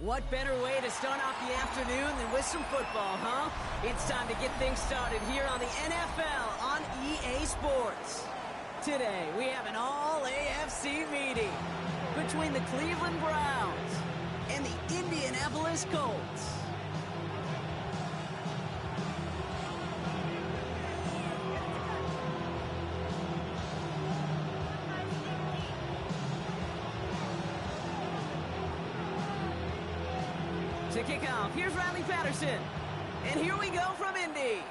What better way to start off the afternoon than with some football, huh? It's time to get things started here on the NFL on EA Sports. Today, we have an all-AFC meeting between the Cleveland Browns and the Indianapolis Colts. To kick off, here's Riley Patterson. And here we go from Indy.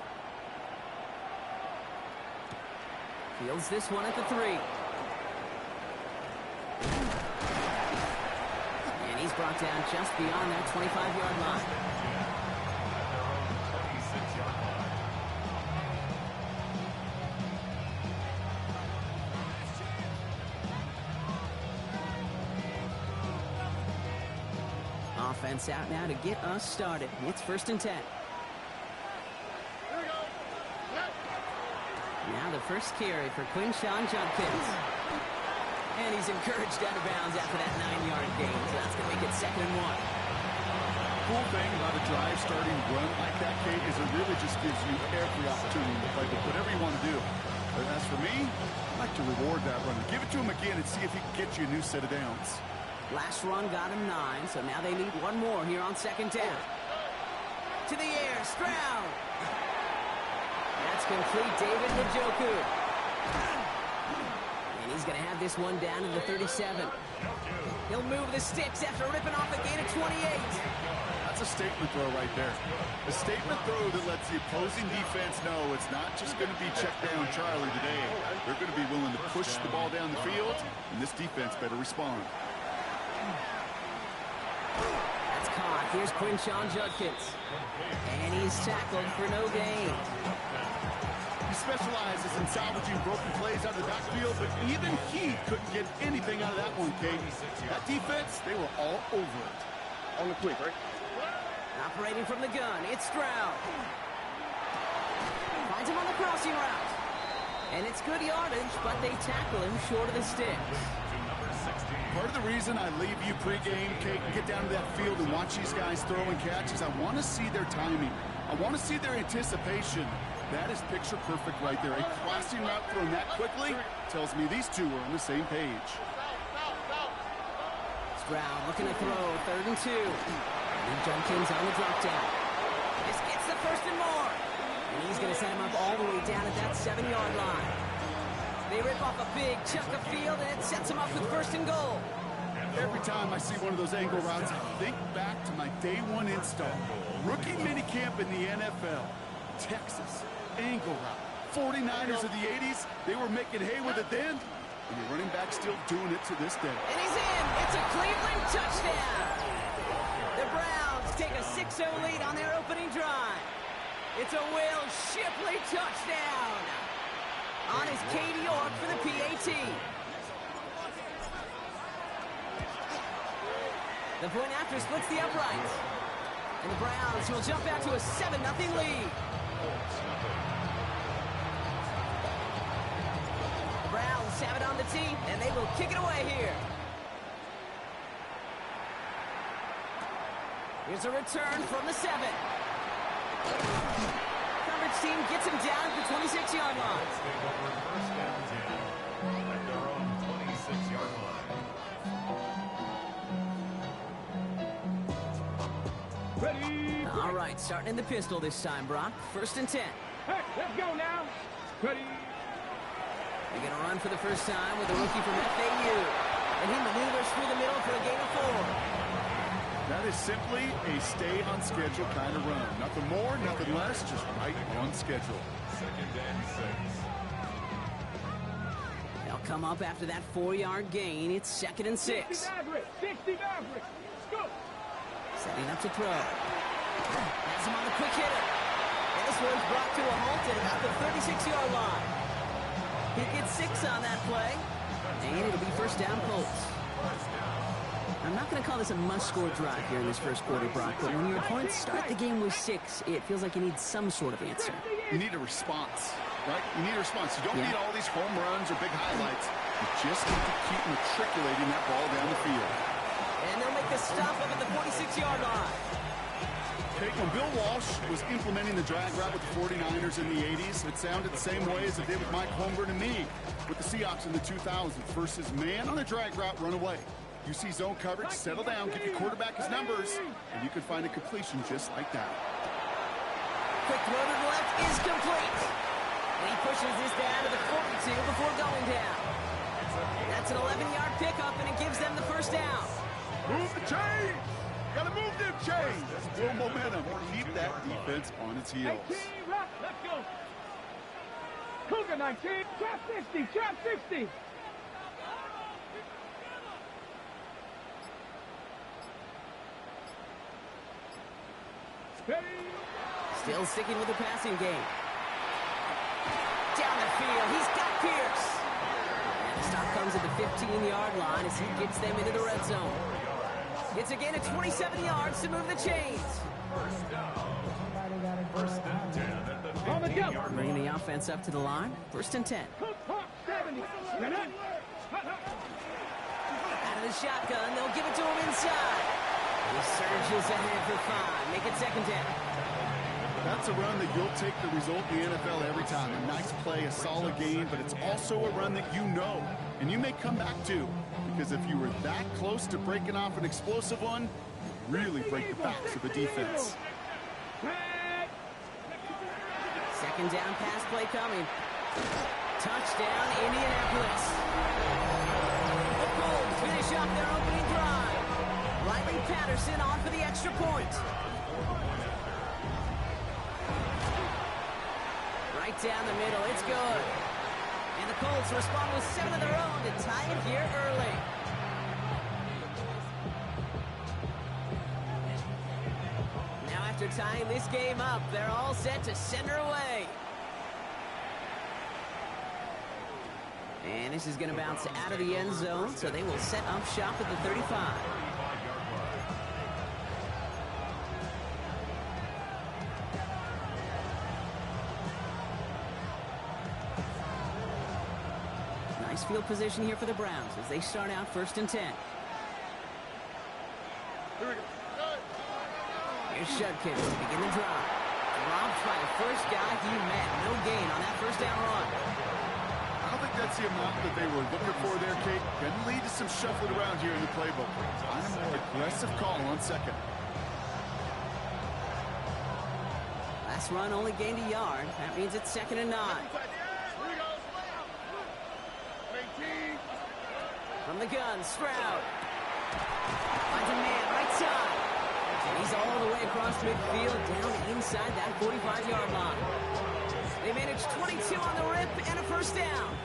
Fields this one at the 3. And he's brought down just beyond that 25-yard line. Offense out now to get us started. It's 1st and 10. Now the first carry for Quinshon Judkins. And he's encouraged out of bounds after that 9-yard gain, so that's going to make it 2nd and 1. Cool thing about a drive starting run like that, Kate, is it really just gives you every opportunity to play with whatever you want to do. But as for me, I like to reward that run. Give it to him again and see if he can get you a new set of downs. Last run got him 9, so now they need one more here on 2nd down. To the air, Stroud. That's complete, David Njoku. And he's going to have this one down to the 37. He'll move the sticks after ripping off a gain of 28. That's a statement throw right there. A statement throw that lets the opposing defense know it's not just going to be check down Charlie today. They're going to be willing to push the ball down the field, and this defense better respond. That's caught. Here's Quinshon Judkins. And he's tackled for no gain. He specializes in salvaging broken plays out of the backfield, but even he couldn't get anything out of that one, Kate. That defense, they were all over it. On the quick, right? Operating from the gun, it's Stroud. Finds him on the crossing route. And it's good yardage, but they tackle him short of the sticks. Part of the reason I leave you pregame, Kate, and get down to that field and watch these guys throw and catch is I want to see their timing. I want to see their anticipation. That is picture perfect right there. A crossing route thrown that quickly tells me these two are on the same page. Stroud looking to throw, 3rd and 2. And Judkins on the drop down. This gets the 1st and more. And he's going to set him up all the way down at that 7-yard line. They rip off a big chunk of field, and it sets them up with 1st and goal. Every time I see one of those angle routes, I think back to my day 1 install. Rookie minicamp in the NFL. Texas, angle route. 49ers of the 80s, they were making hay with it then, and the running back still doing it to this day. And he's in. It's a Cleveland touchdown. The Browns take a 6-0 lead on their opening drive. It's a Will Shipley touchdown. On his Katie York for the PAT. The point after splits the uprights. And the Browns will jump back to a 7-0 lead. The Browns have it on the tee, and they will kick it away here. Here's a return from the 7. Coverage team gets him down at the 26-yard line. Ready. All right, starting in the pistol this time, Brock. 1st and 10. Hey, let's go now. Ready. They're going to run for the first time with a rookie from FAU. And he maneuvers through the middle for a gain of 4. That is simply a stay-on-schedule kind of run. Nothing more, nothing less, just right on schedule. 2nd and 6. They'll come up after that 4-yard gain. It's 2nd and 6. 60 Maverick. Let's go. Setting up to throw. Has him on the quick hitter. And this one's brought to a halt at about the 36-yard line. He gets 6 on that play. And it'll be 1st down Colts. I'm not going to call this a must-score drive here in this first quarter, Brock, but when your opponents start the game with 6, it feels like you need some sort of answer. You need a response, right? You need a response. You don't need all these home runs or big highlights. You just need to keep matriculating that ball down the field. And they'll make a stop up at the 46-yard line. Okay, when Bill Walsh was implementing the drag route with the 49ers in the 80s, it sounded the same way as it did with Mike Holmgren and me with the Seahawks in the 2000s versus man on a drag route, run away. You see zone coverage, settle down, give your quarterback his numbers, and you can find a completion just like that. Quick throw to the left is complete. And he pushes this down to the 42 before going down. That's an 11-yard pickup, and it gives them the first down. Move the chains! Gotta move them chains! Build momentum. Keep that defense on its heels. 19, rock, let's go. Cougar 19, trap 60, trap 60. Ready? Still sticking with the passing game. Down the field, he's got Pierce. And the stop comes at the 15-yard line as he gets them into the red zone. It's a gain of 27 yards to move the chains. On the jump. Bringing the offense up to the line. 1st and 10. Cook, 70. Out of the shotgun, they'll give it to him inside. He surges ahead for 5. Make it 2nd down. That's a run that you'll take the result in the NFL every time. A nice play, a solid game, but it's also a run that you know, and you may come back to. Because if you were that close to breaking off an explosive one, you really break the backs of the defense. 2nd down pass play coming. Touchdown, Indianapolis. The Colts finish up their opening drive. Riley Patterson on for the extra point. Right down the middle, it's good. And the Colts respond with 7 of their own to tie it here early. Now after tying this game up, they're all set to send her away. And this is going to bounce out of the end zone, so they will set up shop at the 35. Nice field position here for the Browns as they start out 1st and 10. Here's Judkins to begin the drive. Robbed by the first guy he met. No gain on that 1st down run. I don't think that's the amount that they were looking for there, Kate. Can lead to some shuffling around here in the playbook. On a more aggressive call on 2nd. Last run only gained a yard. That means it's 2nd and 9. From the gun, Stroud. Finds a man, right side. And he's all the way across midfield, down inside that 45-yard line. They managed 22 on the rip and a 1st down.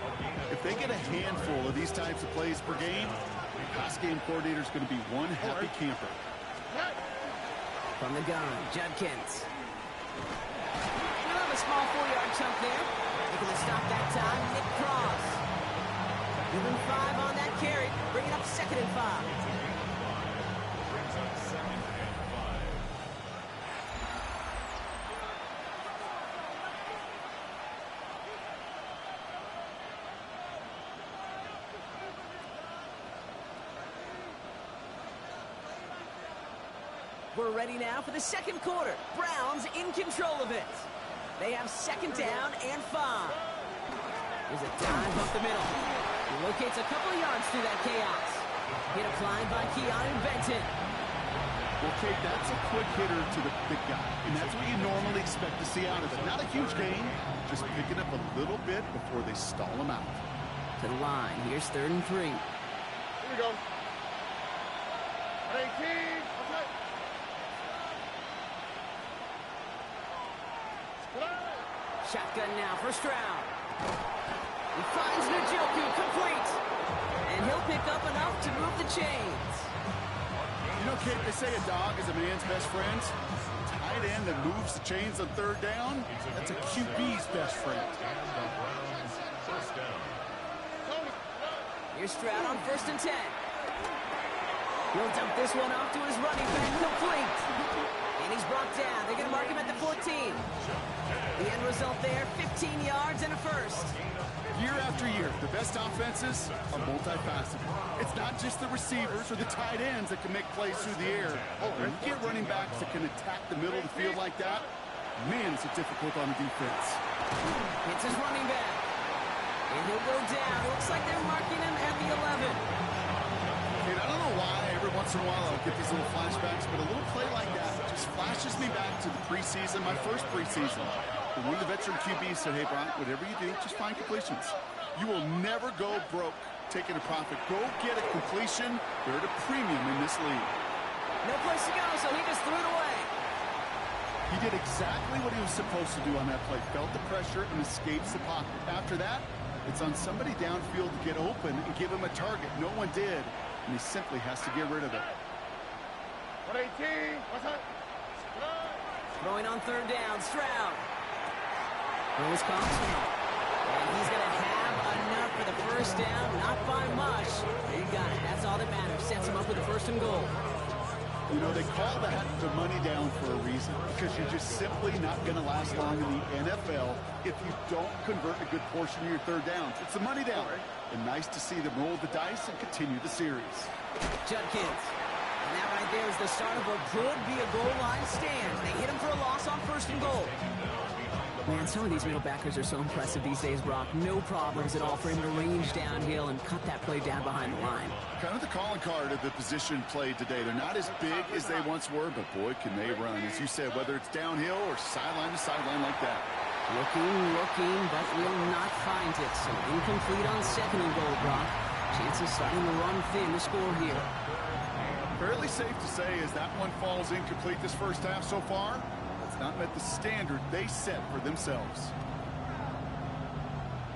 If they get a handful of these types of plays per game, the pass game coordinator is going to be one happy camper. From the gun, Judkins. Another small 4-yard chunk there. Making the stop that time, Nick Cross. Give him 5 on that carry, bringing up 2nd and 5. We're ready now for the 2nd quarter. Browns in control of it. They have 2nd down and 5. There's a dive up the middle. He locates a couple of yards through that chaos. Hit applied by Keanu Benton. Well, Kate, that's a quick hitter to the big guy, and that's what you normally expect to see out of it. Not a huge gain, just picking up a little bit before they stall him out. To the line. Here's 3rd and 3. Here we go. 18. Okay. Shotgun now for Stroud. He finds Njoku complete. And he'll pick up enough to move the chains. You know, Kate, they say a dog is a man's best friend. Tight end that moves the chains on 3rd down, that's a QB's best friend. Here's Stroud on 1st and 10. He'll dump this one off to his running back, complete. And he's brought down. They're going to mark him at the 14. The end result there, 15 yards and a first. Year after year, the best offenses are multifaceted. It's not just the receivers or the tight ends that can make plays through the air. When you get running backs that can attack the middle of the field like that, man, is it difficult on the defense. It's his running back. And he'll go down. Looks like they're marking him at the 11. And I don't know why every once in a while I'll get these little flashbacks, but a little play like that just flashes me back to the preseason, my first preseason. And one of the veteran QBs said, hey, Brock, whatever you do, just find completions. You will never go broke taking a profit. Go get a completion. They're at a premium in this league. No place to go, so he just threw it away. He did exactly what he was supposed to do on that play. Felt the pressure and escapes the pocket. After that, it's on somebody downfield to get open and give him a target. No one did, and he simply has to get rid of it. 118. What's up? Throwing on third down, Stroud. From Wisconsin. And he's going to have enough for the first down. Not by much. He got it. That's all that matters. Sets him up with a first and goal. You know, they call that the money down for a reason, because you're just simply not going to last long in the NFL if you don't convert a good portion of your third downs. It's the money down. And nice to see them roll the dice and continue the series. Judkins. And that right there is the start of what could be a goal line stand. They hit him for a loss on first and goal. Man, some of these middle backers are so impressive these days, Brock. No problems at all for him to range downhill and cut that play down behind the line. Kind of the calling card of the position played today. They're not as big as they once were, but boy, can they run. As you said, whether it's downhill or sideline to sideline like that. Looking, but will not find it. So incomplete on second and goal, Brock. Chances starting to run thin to score here. Fairly safe to say as that one falls incomplete this first half so far. It's not met the standard they set for themselves.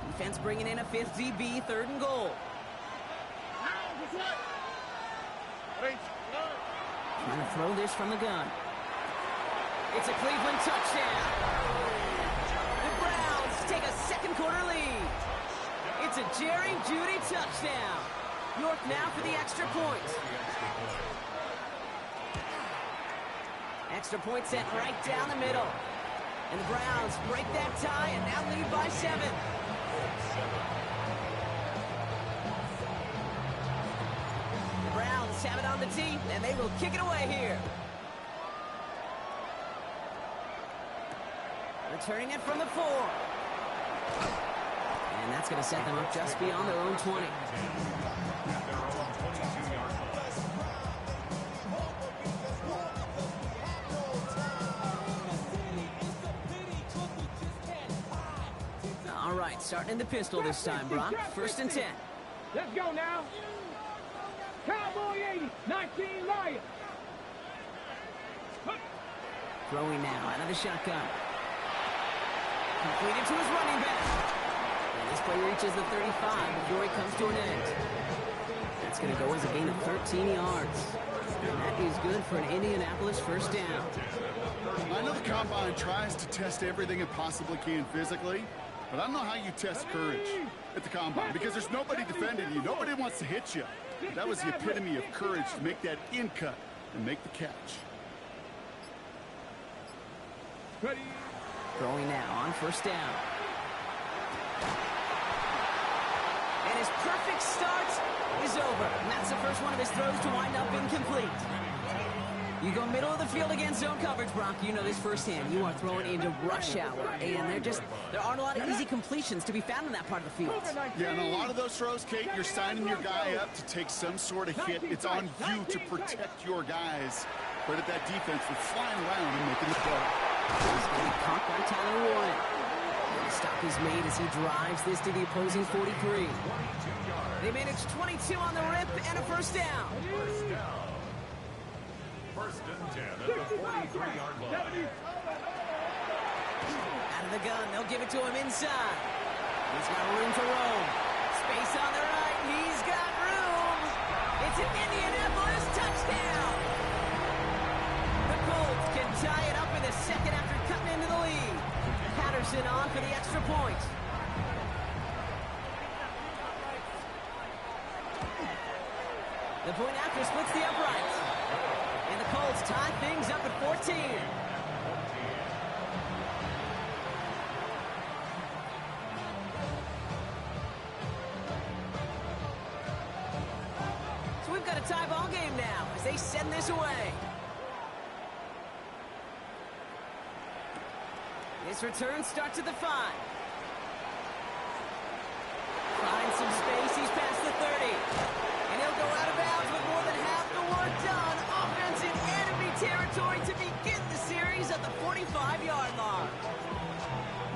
Defense bringing in a fifth DB, third and goal. Trying to throw this from the gun. It's a Cleveland touchdown. The Browns take a second quarter lead. It's a Jerry Jeudy touchdown. York now for the extra point. Extra point set right down the middle. And the Browns break that tie and now lead by 7. The Browns have it on the tee, and they will kick it away here. Returning it from the 4. And that's going to set them up just beyond their own 20. All right, starting in the pistol this time, Brock. First and 10. Let's go now. Cowboy 80, 19 Lions. Throwing now out of the shotgun. Completed to his running back. And this play reaches the 35 before he comes to an end. That's going to go as a gain of 13 yards. And that is good for an Indianapolis first down. I know the Combine tries to test everything it possibly can physically, but I don't know how you test courage at the Combine, because there's nobody defending you. Nobody wants to hit you. But that was the epitome of courage to make that in cut and make the catch. Ready. Throwing now on first down. And his perfect start is over. And that's the first one of his throws to wind up incomplete. You go middle of the field against zone coverage, Brock. You know this firsthand. You are throwing into rush hour. And there aren't a lot of easy completions to be found in that part of the field. Yeah, and a lot of those throws, Kate, you're signing your guy up to take some sort of hit. It's on you to protect your guys. But at that defense, we're flying around and making the play. He's going to be caught by Tyler Warren. And the stop is made as he drives this to the opposing 43. They managed 22 on the rip and a first down. First and 10 at the 43-yard line. Out of the gun, they'll give it to him inside. He's got room to roam. Space on the right, he's got room. It's an Indianapolis touchdown. The Colts can tie it up in the second after cutting into the lead. Patterson on for the extra point. The point after splits the uprights. And the Colts tie things up at 14. a tie ball game now as they send this away. This return starts at the 5. Finds some space. He's past the 30. And he'll go out of bounds with more than half the work done. Offense in enemy territory to begin the series at the 45-yard line.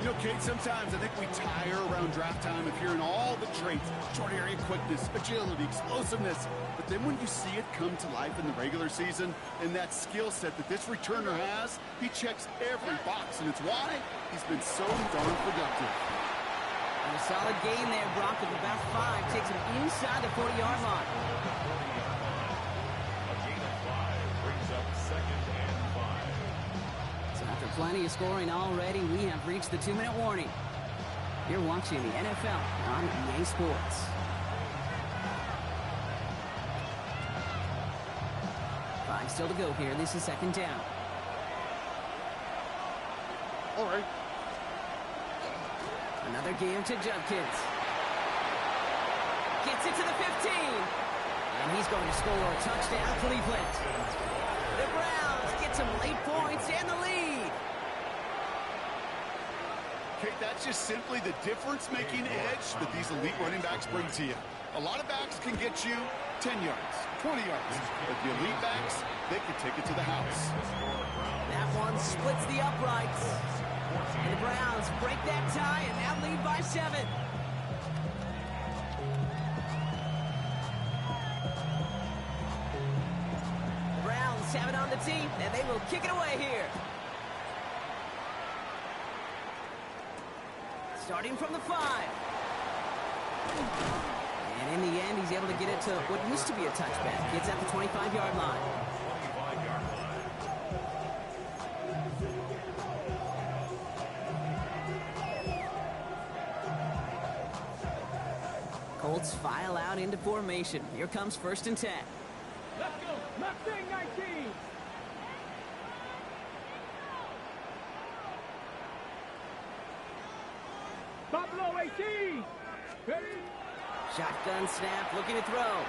You know, Kate, sometimes I think we tire around draft time of hearing all the traits, short area quickness, agility, explosiveness. But then when you see it come to life in the regular season and that skill set that this returner has, he checks every box. And it's why he's been so darn productive. And a solid game there. Brock with about 5 takes him inside the 40-yard line. A gain of 5 brings up 2nd and 5. So after plenty of scoring already, we have reached the 2-minute warning. You're watching the NFL on EA Sports. Five still to go here. This is 2nd down. All right. Another game to Judkins. Gets it to the 15. And he's going to score a touchdown, Cleveland. The Browns get some late points and the lead. Kate, that's just simply the difference-making edge that these elite running backs bring to you. A lot of backs can get you 10 yards, 20 yards. But the elite backs, they can take it to the house. That one splits the uprights. And the Browns break that tie and now lead by 7. The Browns have it on the tee, and they will kick it away here. Starting from the 5. And in the end, he's able to get it to what used to be a touchback. Gets at the 25-yard line. 25-yard line. Colts file out into formation. Here comes 1st and 10. Let's go. Mustang 19. Buffalo 18. Ready? Shotgun snap, looking to throw.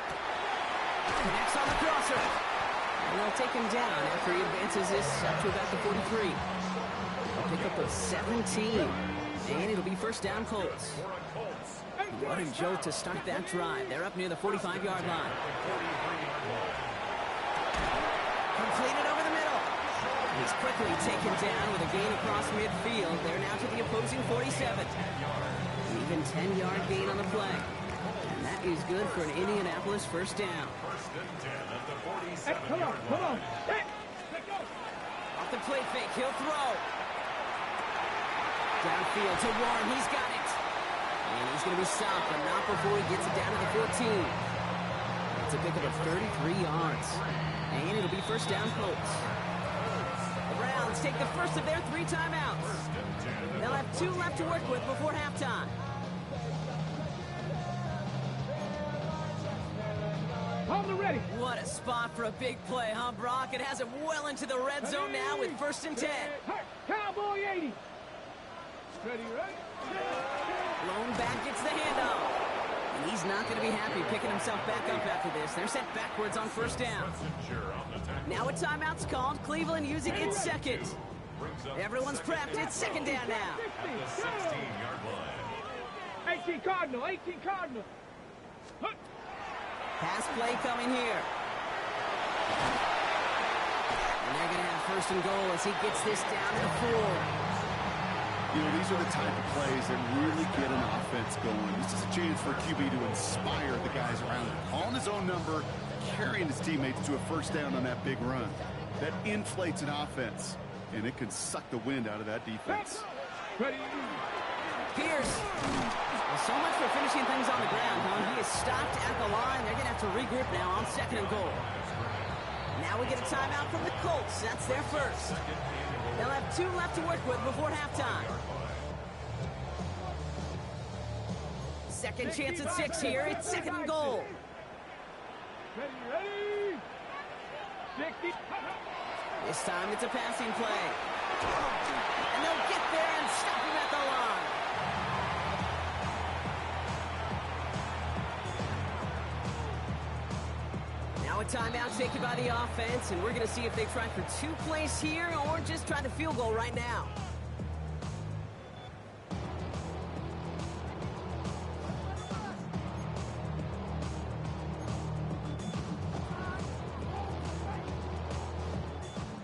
Connects on the crosser. And they'll take him down after he advances this up to about the 43. A pickup of 17. And it'll be 1st down Colts. What a jolt to start that drive. They're up near the 45-yard line. Completed over the middle. He's quickly taken down with a gain across midfield. They're now to the opposing 47. An even 10-yard gain on the play. And that is good for an Indianapolis 1st down. 1st and 10 at the Hey, 47-yard come on, come on. line. Hey, let's go. Off the play fake, he'll throw. Downfield to Warren, he's got it. And he's going to be stopped, but not before he gets it down to the 14. It's a pickup of 33 yards. And it'll be 1st down Colts. The Browns take the first of their 3 timeouts. They'll have 2 left to work with before halftime. On the ready. What a spot for a big play, huh, Brock? It has him well into the red zone now with 1st and 10. Hey, Cowboy 80. Ready, right? Lone back gets the handoff. And he's not going to be happy picking himself back up after this. They're set backwards on 1st down. Now a timeout's called. Cleveland using its 2nd. Everyone's prepped. It's 2nd down now. At the 16-yard line. 18 Cardinal, 18 Cardinal. Huh. Pass play coming here. And they're going to have 1st and goal as he gets this down to the 4. You know, these are the type of plays that really get an offense going. This is a chance for a QB to inspire the guys around him. Calling his own number, carrying his teammates to a 1st down on that big run. That inflates an offense, and it can suck the wind out of that defense. Ready. Pierce. Well, so much for finishing things on the ground, huh? He is stopped at the line. They're going to have to regroup now on 2nd and goal. Now we get a timeout from the Colts. That's their 1st. They'll have 2 left to work with before halftime. 2nd chance at 6 here. It's 2nd and goal. Ready, ready. 60. This time it's a passing play. And they'll get there and stop him at the line. Now Now a timeout taken by the offense, and we're going to see if they try for 2 plays here or just try the field goal right now.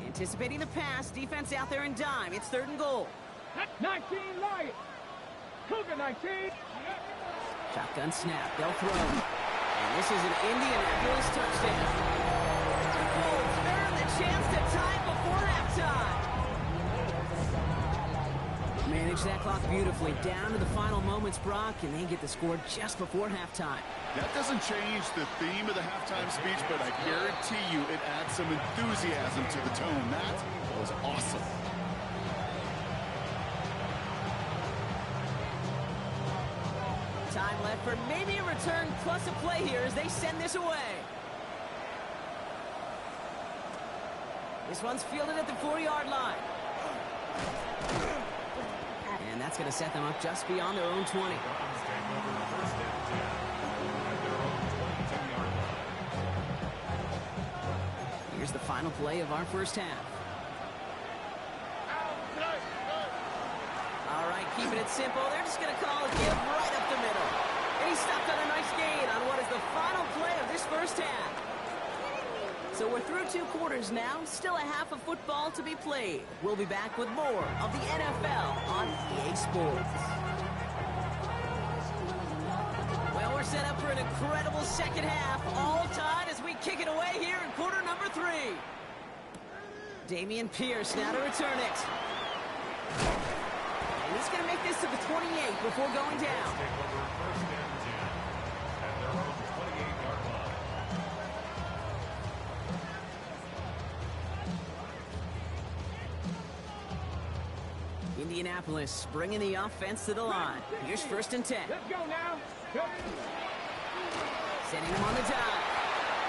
Anticipating the pass, defense out there in dime. It's 3rd and goal. 19 Lions. Cougar 19. Shotgun snap. They'll throw. And this is an Indianapolis touchdown. The Colts earn the chance to tie it before halftime. Manage that clock beautifully. Down to the final moments, Brock, and they get the score just before halftime. That doesn't change the theme of the halftime speech, but I guarantee you it adds some enthusiasm to the tone. That was awesome. Time left for maybe a return plus a play here as they send this away. This one's fielded at the 4-yard line. And that's going to set them up just beyond their own 20. Here's the final play of our first half. All right, keeping it simple. They're just going to call a give right up the middle. And he stopped on a nice gain on what is the final play of this first half. So we're through 2 quarters now. Still a half of football to be played. We'll be back with more of the NFL on EA Sports. Well, we're set up for an incredible second half. All tied as we kick it away here in quarter number 3. Dameon Pierce now to return it. And he's going to make this to the 28 before going down. Indianapolis bringing the offense to the line. Here's 1st and 10. Let's go now. Setting him on the dive.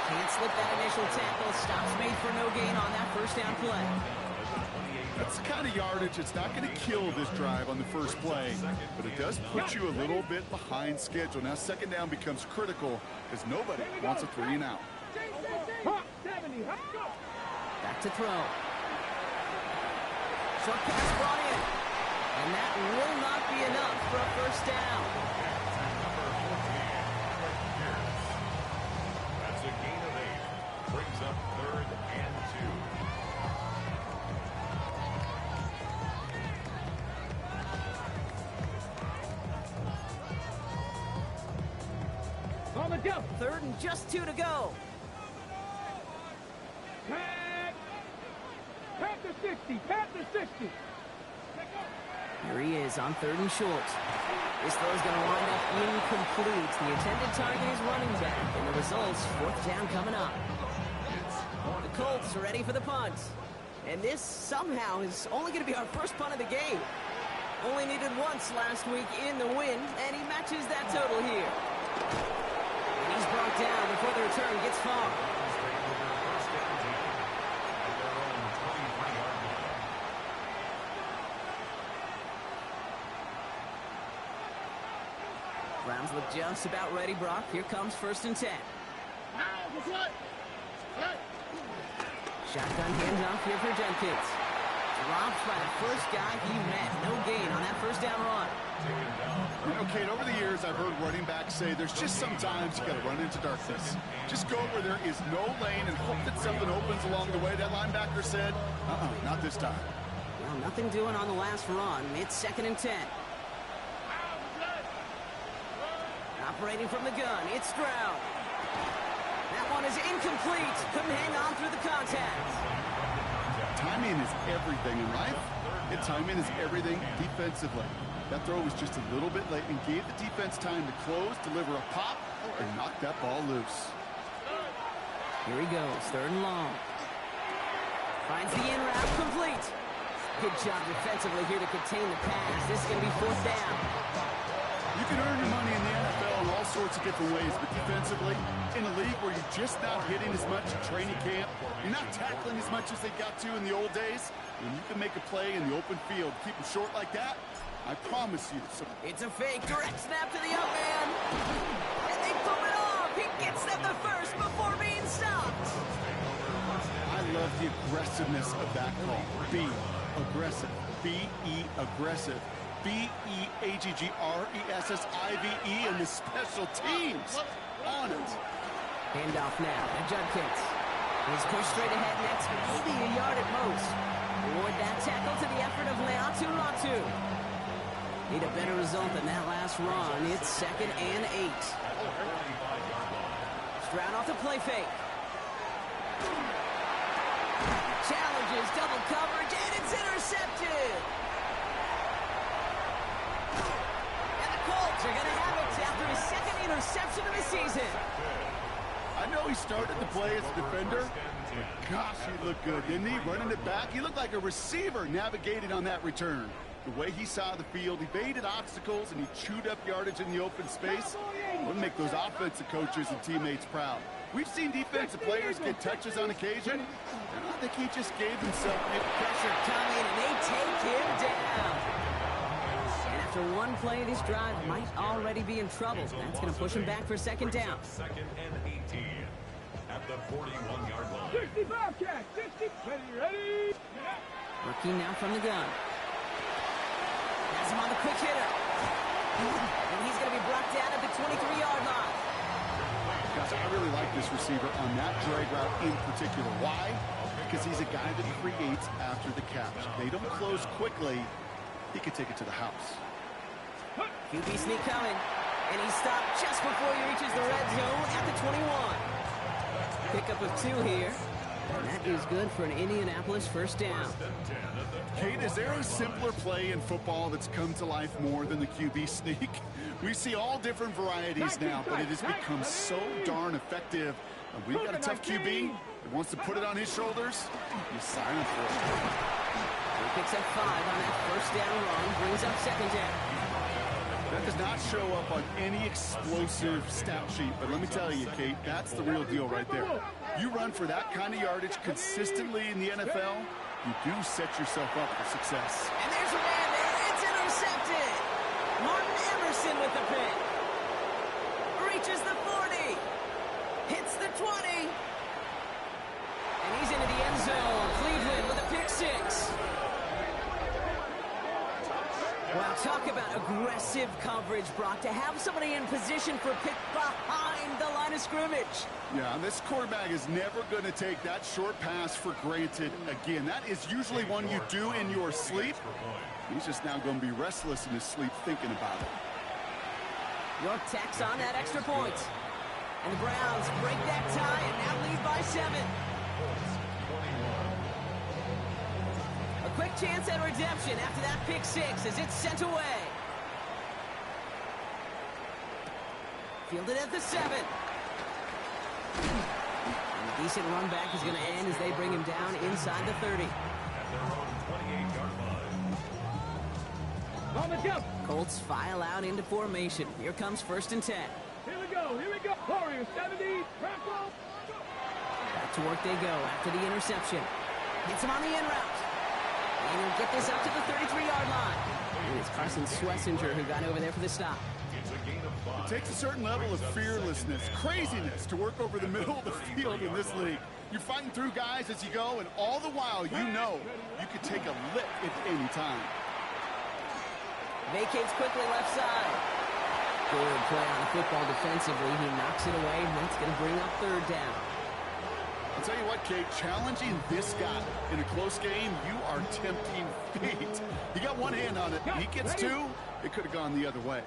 Can't slip that initial tackle. Stops made for no gain on that first down play. That's the kind of yardage. It's not going to kill this drive on the first play, but it does put you a little bit behind schedule. Now 2nd down becomes critical because nobody wants a 3 and out. Back to throw. Short pass brought in. And that will not be enough for a first down. That's a gain of 8. Brings up 3rd and 2. On the go. 3rd and just 2 to go. Panther 60. Panther 60. Here he is on 3rd and short. This throw is going to wind up incomplete. The intended target is running back, and the result's 4th down coming up. The Colts are ready for the punt. And this somehow is only going to be our first punt of the game. Only needed once last week in the win, and he matches that total here. And he's brought down before the return gets far. Browns look just about ready, Brock. Here comes 1st and 10. Shotgun handoff here for Jenkins. Dropped by the first guy he met. No gain on that first down run. You know, Kate, over the years, I've heard running backs say there's just sometimes you got to run into darkness. Just go where there is no lane and hope that something opens along the way. That linebacker said, not this time. Well, nothing doing on the last run. It's 2nd and 10. Operating from the gun, it's Stroud. That one is incomplete. Couldn't hang on through the contact. Timing is everything in life, and timing is everything defensively. That throw was just a little bit late and gave the defense time to close, deliver a pop, and knock that ball loose. Here he goes, 3rd and long. Finds the in route complete. Good job defensively here to contain the pass. This is going to be 4th down. You can earn your money in the NFL in all sorts of different ways, but defensively, in a league where you're just not hitting as much at training camp, you're not tackling as much as they got to in the old days, when you can make a play in the open field, keep it short like that, I promise you. It's a fake, direct snap to the up man. And they pull it off. He gets them the first before being stopped. love the aggressiveness of that call. Be aggressive. B-E aggressive. B-E-A-G-G-R-E-S-S-I-V-E and the special teams on it. Handoff now to Judkins. He's pushed straight ahead next, maybe a yard at most. Reward that tackle to the effort of Leatu Latu. Need a better result than that last run. It's 2nd and 8. Stroud off the play fake. Challenges double coverage, and it's intercepted. And the Colts are going to have it after his 2nd interception of the season. I know he started to play as a defender, but gosh, he looked good, didn't he? Running it back, he looked like a receiver navigating on that return. The way he saw the field, he evaded obstacles, and he chewed up yardage in the open space. Would make those offensive coaches and teammates proud. We've seen defensive players get touches on occasion, and I think he just gave himself pressure coming, and they take him down. And after one play, this drive might already be in trouble. That's going to push him back for 2nd down. 2nd and 18 at the 41-yard line. 65 catch, 60, ready. Rookie now from the gun. Has him on the quick hitter. And he's going to be brought down at the 23-yard line. Guys, I really like this receiver on that drag route in particular. Why? Because he's a guy that creates after the catch. They don't close quickly. He could take it to the house. QB sneak coming. And he stopped just before he reaches the red zone at the 21. Pickup of 2 here. And that is good for an Indianapolis 1st down. Kate, is there a simpler play in football that's come to life more than the QB sneak? We see all different varieties now, but it has become so darn effective. And we've got a tough QB that wants to put it on his shoulders. You sign him for it. He picks up 5 on that 1st down run, brings up 2nd down. That does not show up on any explosive stat sheet, but let me tell you, Kate, that's the real deal right there. You run for that kind of yardage consistently in the NFL, you do set yourself up for success. And there's a man there. It's intercepted. Martin Emerson with the pick. Reaches the 40. Hits the 20. And he's into the end zone. Cleveland with a pick 6. Well, talk about aggressive coverage, Brock. To have somebody in position for a pick behind the line of scrimmage. Yeah, and this quarterback is never going to take that short pass for granted again. That is usually one you do in your sleep. He's just now going to be restless in his sleep thinking about it. York tacks on that extra point. And the Browns break that tie and now lead by 7. A quick chance at redemption after that pick 6 as it's sent away. Fielded at the 7. And a decent run back is going to end as they bring him down inside the 30. At their own 28-yard line. On the jump. Colts file out into formation. Here comes 1st and 10. Here we go. Warriors 70. Crackle. Back to work they go after the interception. Hits him on the in route. And he'll get this up to the 33-yard line. And it's Carson Schlesinger who got over there for the stop. It's a gain of 5. It takes a certain level of fearlessness, craziness to work over the middle of the field in this league. You're fighting through guys as you go, and all the while you know you could take a lick at any time. Vacates quickly left side. Good play on the football defensively. He knocks it away, and that's going to bring up 3rd down. I'll tell you what, Kate, challenging this guy in a close game, you are tempting fate. He got one hand on it. He gets 2. It could have gone the other way.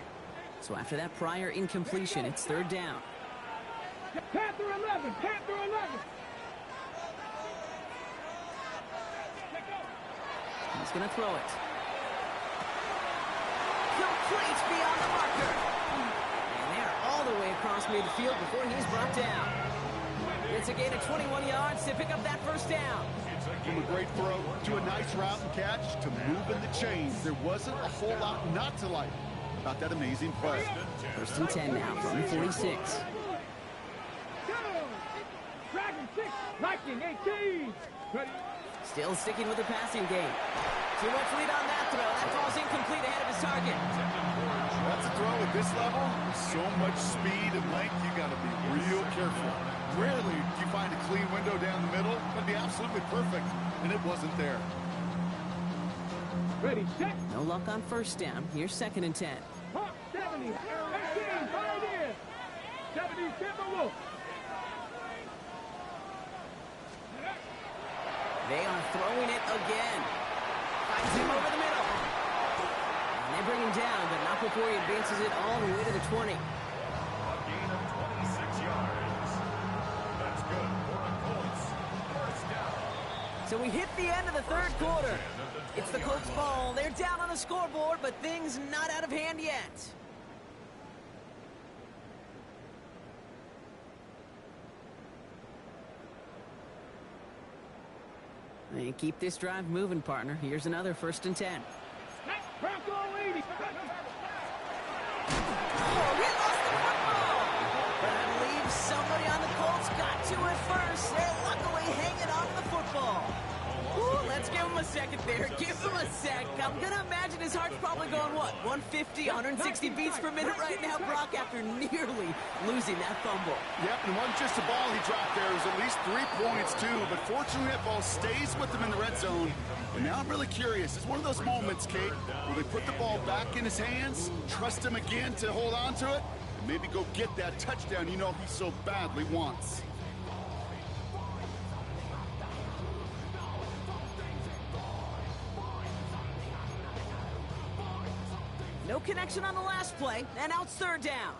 So after that prior incompletion, it's 3rd down. Panther 11. Panther 11. He's going to throw it. Complete beyond the marker. And they're all the way across midfield before he's brought down. It's a gain of 21 yards to pick up that 1st down. From a great throw to a nice route and catch to moving the chains. There wasn't a whole lot not to like about that amazing play. 1st and 10 now from the 46. Dragon 6. Lightning 18. Ready. Still sticking with the passing game. Too much lead on that throw. That ball's incomplete ahead of his target. That's a throw at this level. So much speed and length, you got to be real careful. Rarely do you find a clean window down the middle. That'd be absolutely perfect, and it wasn't there. Ready, set. No luck on first down. Here's 2nd and 10. Hawk 70. 18, pioneer. 70, Timberwolves. They are throwing it again. Finds him over the middle. And they bring him down, but not before he advances it all the way to the 20. A gain of 26 yards. That's good for the Colts. First down. So we hit the end of the 3rd quarter. It's the Colts ball. They're down on the scoreboard, but things not out of hand yet. They keep this drive moving, partner. Here's another 1st and 10. Bronco 80. Oh, we lost the football! But I believe somebody on the Colts got to it first. They're luckily hanging on to the football. Ooh, let's give him a second there. Give him a sec. I'm going to imagine his heart's probably going, what, 150, 160 beats per minute right now, Brock, after nearly losing that fumble. Yep, and it wasn't just a ball he dropped there. It was at least 3 points, too. But fortunately, that ball stays with him in the red zone. And now I'm really curious. It's one of those moments, Kate, where they put the ball back in his hands, trust him again to hold on to it, and maybe go get that touchdown he so badly wants. No connection on the last play, and now it's 3rd down.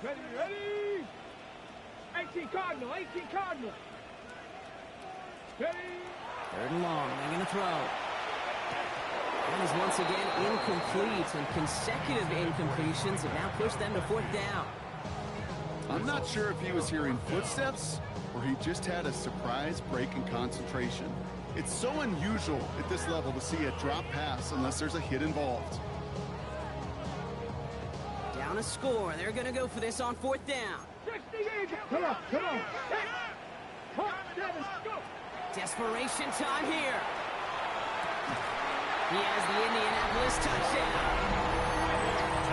Ready, ready. 18 Cardinal, 18 Cardinal. Ready. 3rd and long, they're going to throw. That is once again incomplete, and consecutive incompletions have now pushed them to 4th down. I'm not sure if he was hearing footsteps or he just had a surprise break in concentration. It's so unusual at this level to see a drop pass unless there's a hit involved. Down a score. They're going to go for this on 4th down. 68. Come on, come on. Hawk 7, go. Desperation time here. He has the Indianapolis touchdown.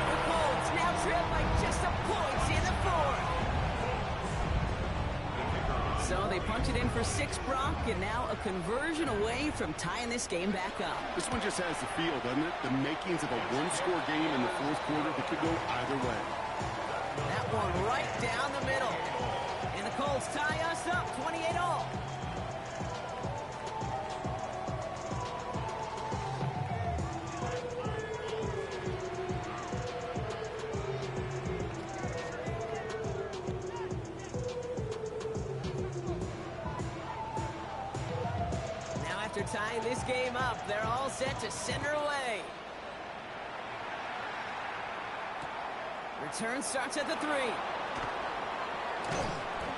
The Colts now trail by just a point in the 4th. So they punch it in for 6, Brock, and now a conversion away from tying this game back up. This one just has the feel, doesn't it? The makings of a one-score game in the 4th quarter that could go either way. That one right down the middle. And the Colts tie us up 28-all. After tying this game up, they're all set to send her away. Return starts at the 3.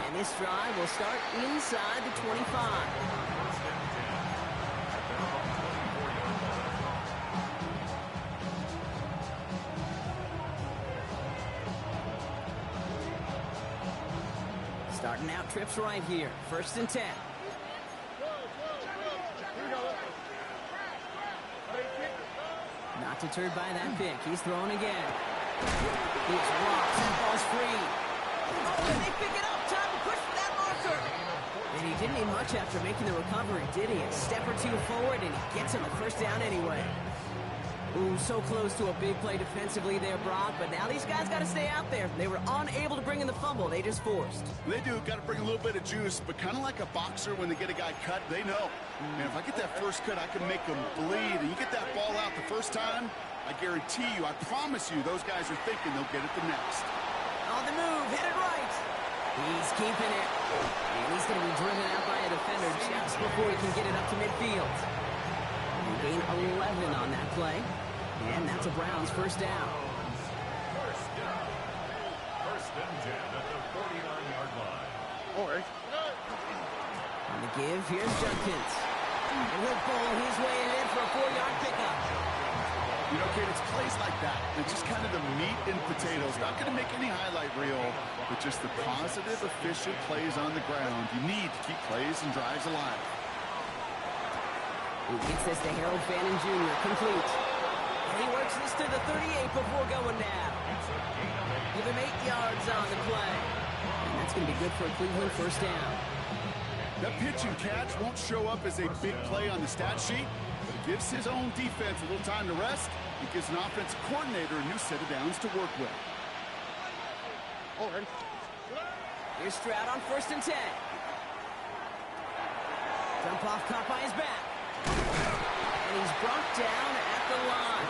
And this drive will start inside the 25. Starting out trips right here. 1st and 10. Not deterred by that pick. He's throwing again. He's rocked. That ball's free. Oh, and they pick it up. Time to push for that marker. And he didn't need much after making the recovery, did he? A step or two forward, and he gets him the 1st down anyway. Ooh, so close to a big play defensively there, Brock, but now these guys got to stay out there. They were unable to bring in the fumble. They just forced. They do. Got to bring a little bit of juice, but kind of like a boxer when they get a guy cut, they know. Man, if I get that first cut, I can make them bleed. And you get that ball out the first time, I guarantee you, I promise you, those guys are thinking they'll get it the next. On the move, headed right. He's keeping it. And he's going to be driven out by a defender just before he can get it up to midfield. They gain 11 on that play. And that's a Browns 1st down. First down. 1st and 10 at the 49-yard line. On the give, here's Judkins. And he'll pull his way ahead for a 4-yard pickup. You know, Kate, it's plays like that. It's just kind of the meat and potatoes. Not going to make any highlight reel, but just the positive, efficient plays on the ground. You need to keep plays and drives alive. He gets this to Harold Fannin Jr. complete. he works this to the 38 before going down. Give him 8 yards on the play. And that's going to be good for a Cleveland first down. That pitch and catch won't show up as a big play on the stat sheet, but it gives his own defense a little time to rest. It gives an offensive coordinator a new set of downs to work with. Here's Stroud on 1st and 10. Jump off caught by his back. And he's brought down at the line.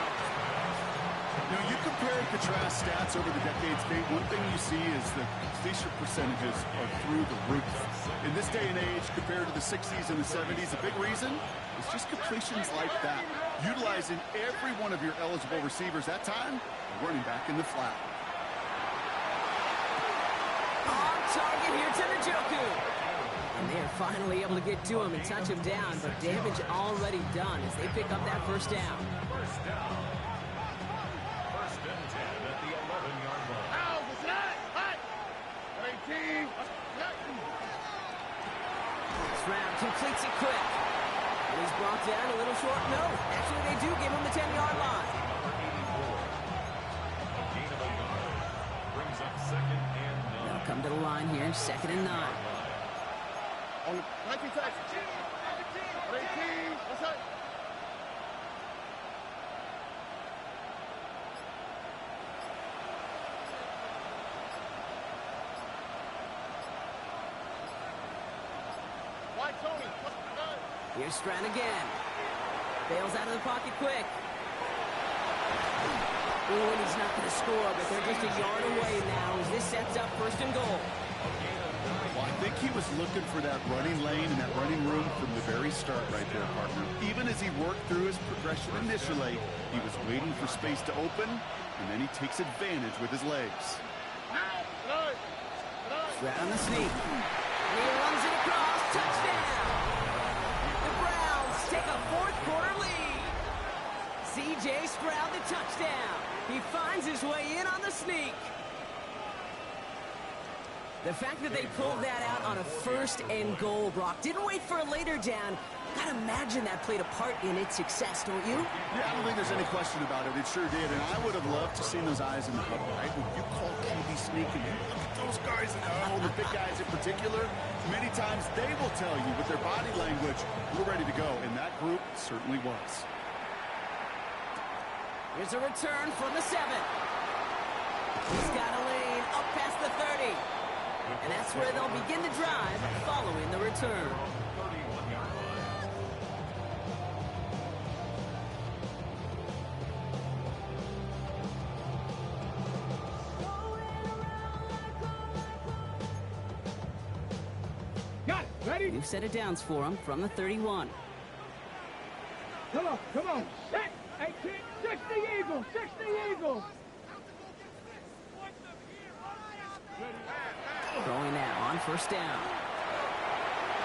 Now, you compare and contrast stats over the decades, Kate. One thing you see is the completion percentages are through the roof. In this day and age, compared to the 60s and the 70s, a big reason is just completions like that. Utilizing every one of your eligible receivers that time, running back in the flat. On target here to Njoku. And they're finally able to get to him and touch him down, but damage already done as they pick up that first down. First down. First and 10 at the 11-yard line. Stroud completes it quick. And he's brought down a little short. No, actually they do give him the 10-yard line. A gain of a yard. Brings up 2nd and 9. They'll come to the line here, 2nd and 9. Here's Stroud again. Bails out of the pocket quick. Oh, and he's not going to score, but they're just a yard away now as this sets up 1st and goal. Well, I think he was looking for that running lane and that running room from the very start right there, partner. Even as he worked through his progression initially, he was waiting for space to open, and then he takes advantage with his legs. Stroud on the sneak. And he runs it across. Touchdown! The Browns take a 4th-quarter lead. C.J. Stroud the touchdown. He finds his way in on the sneak. The fact that they pulled that out on a 1st and goal, Brock, didn't wait for a later down. Gotta imagine that played a part in its success, don't you? Yeah, I don't think there's any question about it. It sure did, and I would have loved to see those eyes in the huddle, right? When you call QB sneak and you look at those guys in the huddle, the big guys in particular, many times they will tell you with their body language, we're ready to go, and that group certainly was. Here's a return from the 7. He's got a lane up past the 30. And that's where they'll begin the drive following the return. 31-yard line. Got it. Ready? New set of downs for him from the 31. Come on. Set. 18. 60 Eagles. 60 Eagles. Throwing now on 1st down.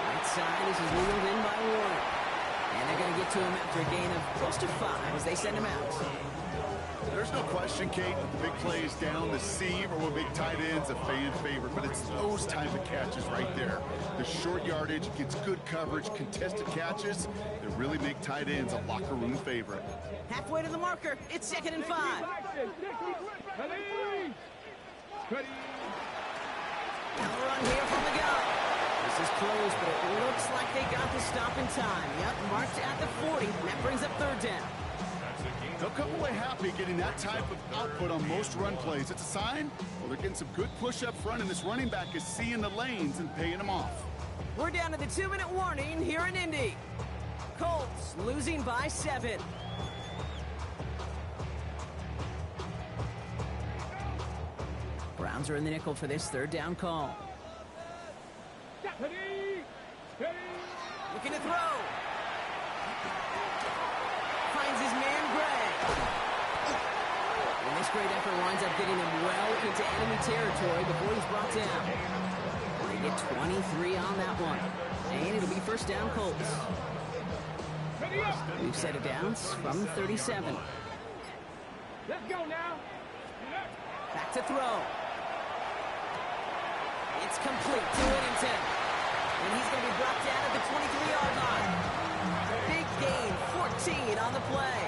Right side, this is wheeled in by Warren. And they're going to get to him after a gain of close to 5 as they send him out. There's no question, Kate, the big plays down the seam or with big tight ends, a fan favorite, but it's those type of catches right there. The short yardage, gets good coverage, contested catches that really make tight ends a locker room favorite. Halfway to the marker, it's 2nd and 5. Ready. Now a run here from the gun. This is close, but it looks like they got the stop in time. Yep, marked at the 40, and that brings up 3rd down. They'll come away happy getting that type of output on most run plays. It's a sign, well, they're getting some good push up front, and this running back is seeing the lanes and paying them off. We're down to the 2-minute warning here in Indy. Colts losing by 7. Browns are in the nickel for this 3rd down call. Looking to throw. Finds his man, Gray. And this great effort winds up getting him well into enemy territory before he's brought down. They get 23 on that one. And it'll be 1st down Colts. New set of downs from 37. Let's go now. Back to throw. It's complete to Whittington. And he's going to be brought down at the 23-yard line. Big gain, 14 on the play.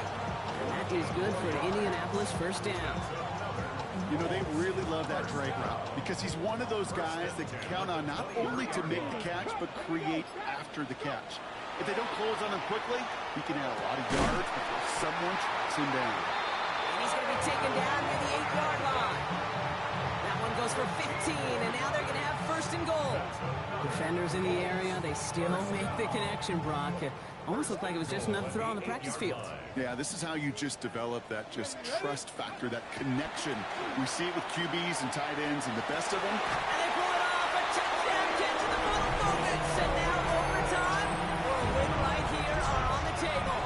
That is good for an Indianapolis first down. You know, they really love that drag route because he's one of those guys that can count on not only to make the catch, but create after the catch. If they don't close on him quickly, he can add a lot of yards before someone tracks him down. And he's going to be taken down near the 8-yard line. That one goes for 15, and now they're going to have first and goal. Defenders in the area, they still make the connection, Brock. It almost looked like it was just another throw on the practice field. Yeah, this is how you just develop that just trust factor, that connection. We see it with QBs and tight ends, and the best of them. And they pull it off, a touchdown catch in the final moments, and now overtime or a win right here are on the table.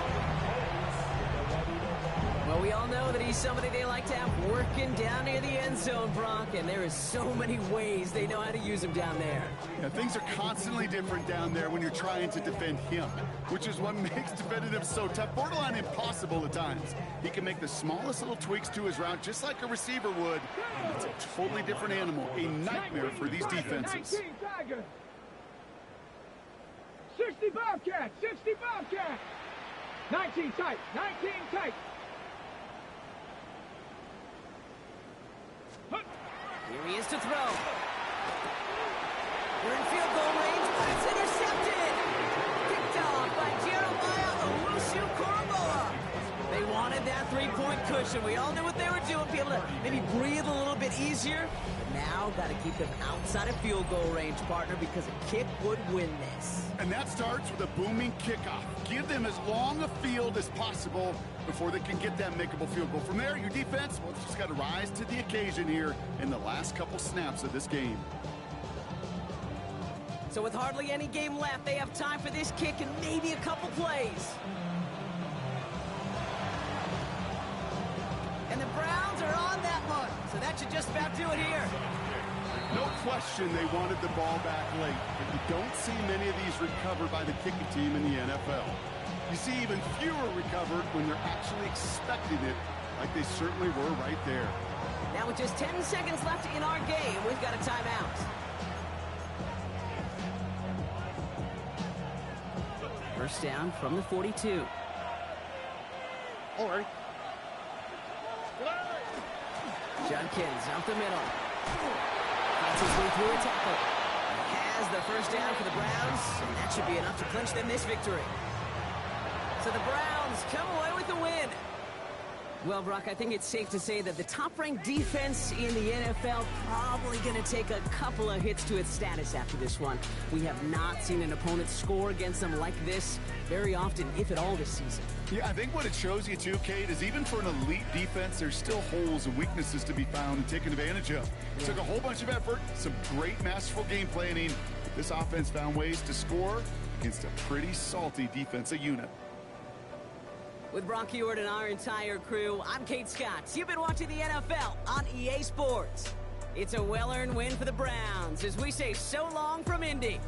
Well, we all know that he's somebody they like to have working down near the end zone, Brock, and there is so many ways they know how to use him down there. Yeah, things are constantly different down there when you're trying to defend him, which is what makes defending him so tough, borderline impossible at times. He can make the smallest little tweaks to his route just like a receiver would. It's a totally different animal, a nightmare for these defenses. 19 Tigers. 60 Bobcats. 60 Bobcats. 19 tight. 19 tight. Here he is to throw. We're in field goal range, but it's intercepted. Picked off by Jeremiah Owusu-Koramoah. They wanted that three-point cushion. We all knew what they were doing, be able to maybe breathe a little bit easier. But now, got to keep them outside of field goal range, partner, because a kick would win this. And that starts with a booming kickoff. Give them as long a field as possible before they can get that makeable field goal. From there, your defense, well, it's just got to rise to the occasion here in the last couple snaps of this game. So with hardly any game left, they have time for this kick and maybe a couple plays. And the Browns are on that one, so that should just about do it here. No question they wanted the ball back late. But you don't see many of these recovered by the kicking team in the NFL. You see even fewer recovered when they're actually expecting it, like they certainly were right there. Now with just 10 seconds left in our game, we've got a timeout. First down from the 42. All right. Judkins out the middle. Gets his way through a tackle. He has the first down for the Browns, and that should be enough to clinch them this victory. So the Browns come away with the win. Well, Brock, I think it's safe to say that the top-ranked defense in the NFL probably going to take a couple of hits to its status after this one. We have not seen an opponent score against them like this very often, if at all, this season. Yeah, I think what it shows you, too, Kate, is even for an elite defense, there's still holes and weaknesses to be found and taken advantage of. It took a whole bunch of effort, some great masterful game planning. This offense found ways to score against a pretty salty defensive unit. With Brock Huard and our entire crew, I'm Kate Scott. You've been watching the NFL on EA Sports. It's a well-earned win for the Browns as we say so long from Indy.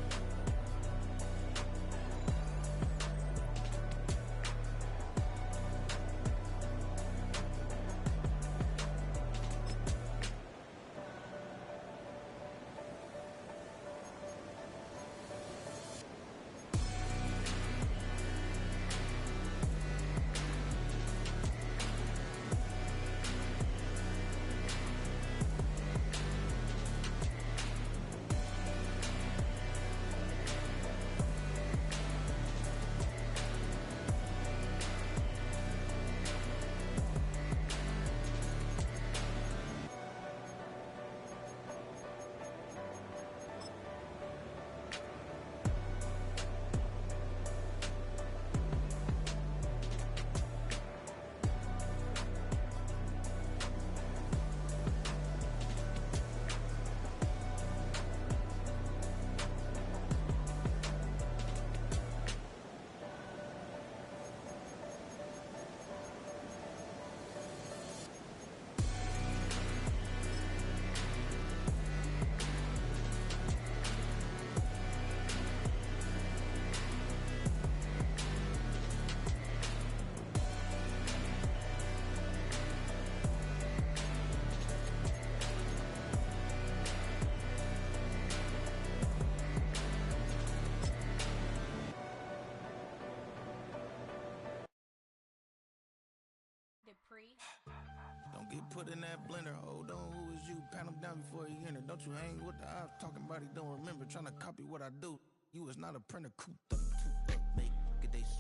free. Don't get put in that blender. Hold on, who is you? Pat him down before he enter. Don't you hang with the ops talking about he don't remember. Trying to copy what I do. You is not a printer. Cooped up, make it they